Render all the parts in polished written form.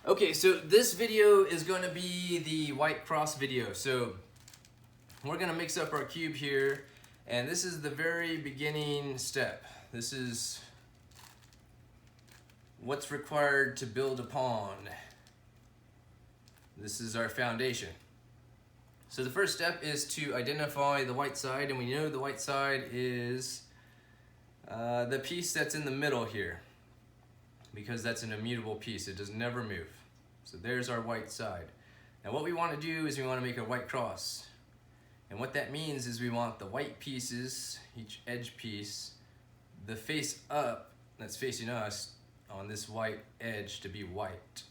Okay, so this video is going to be the white cross video. So we're going to mix up our cube here, and this is the very beginning step. This is what's required to build upon. This is our foundation. So the first step is to identify the white side, and we know the white side is the piece that's in the middle here, because that's an immutable piece. It does never move. So there's our white side. Now what we want to do is we want to make a white cross. And what that means is we want the white pieces, each edge piece, the face up that's facing us on this white edge to be white.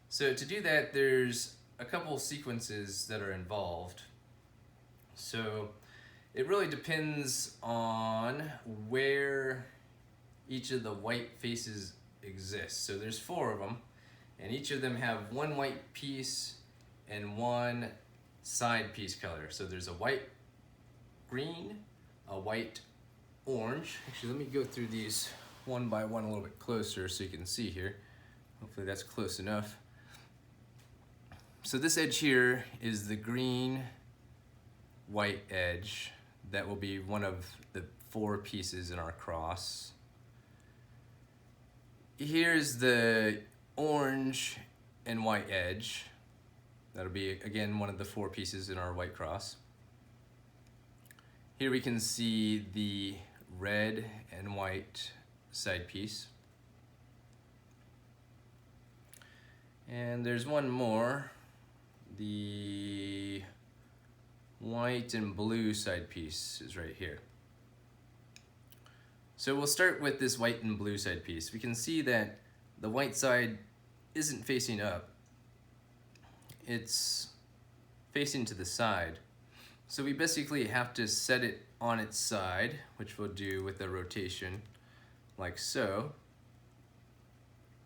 So to do that, there's a couple sequences that are involved. So it really depends on where each of the white faces exists. So there's 4 of them, and each of them have one white piece and one side piece color. So there's a white green, a white orange. Actually, let me go through these one by one a little bit closer so you can see here. Hopefully that's close enough. So this edge here is the green white edge. That will be one of the 4 pieces in our cross. Here's the orange and white edge. That'll be, again, one of the 4 pieces in our white cross. Here we can see the red and white side piece. And there's one more, the white and blue side piece is right here. So we'll start with this white and blue side piece. We can see that the white side isn't facing up. It's facing to the side. So we basically have to set it on its side, which we'll do with a rotation like so.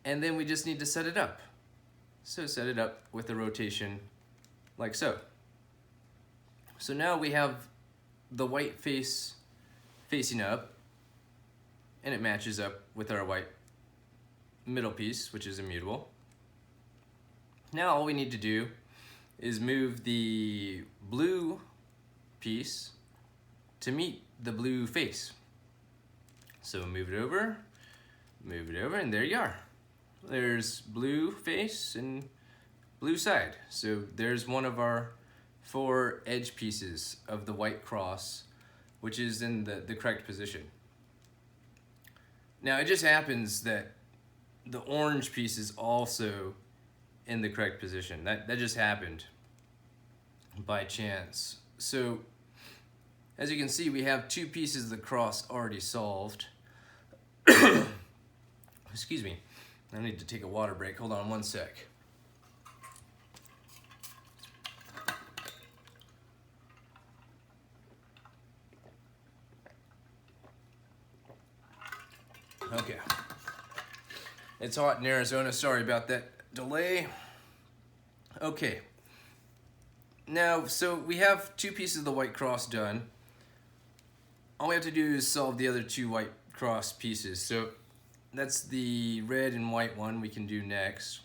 And then we just need to set it up. So set it up with a rotation like so. So now we have the white face facing up, and it matches up with our white middle piece, which is immutable. Now all we need to do is move the blue piece to meet the blue face. So move it over, and there you are. There's blue face and blue side. So there's one of our 4 edge pieces of the white cross, which is in the correct position. Now it just happens that the orange piece is also in the correct position. That just happened by chance. So as you can see, we have 2 pieces of the cross already solved. Excuse me, I need to take a water break. Hold on one sec. Okay. It's hot in Arizona. Sorry about that delay. Okay. Now, so we have 2 pieces of the white cross done. All we have to do is solve the other 2 white cross pieces. So that's the red and white one we can do next.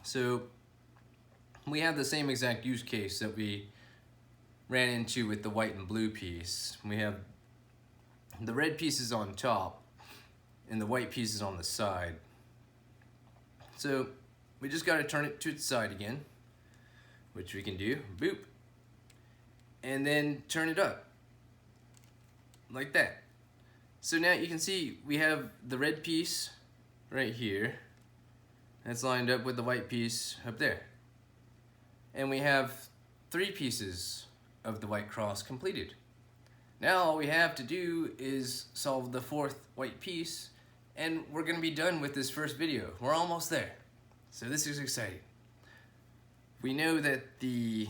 So we have the same exact use case that we ran into with the white and blue piece. We have the red pieces on top and the white pieces on the side. So we just got to turn it to its side again, which we can do, boop, and then turn it up like that. So now you can see we have the red piece right here that's lined up with the white piece up there, and we have 3 pieces of the white cross completed. Now all we have to do is solve the 4th white piece, and we're gonna be done with this first video. We're almost there. So this is exciting. We know that the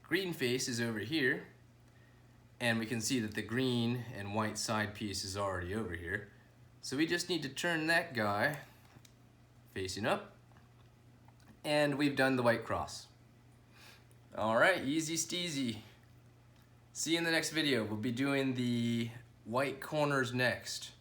green face is over here, and we can see that the green and white side piece is already over here. So we just need to turn that guy facing up, and we've done the white cross. All right, easy steezy. See you in the next video. We'll be doing the white corners next.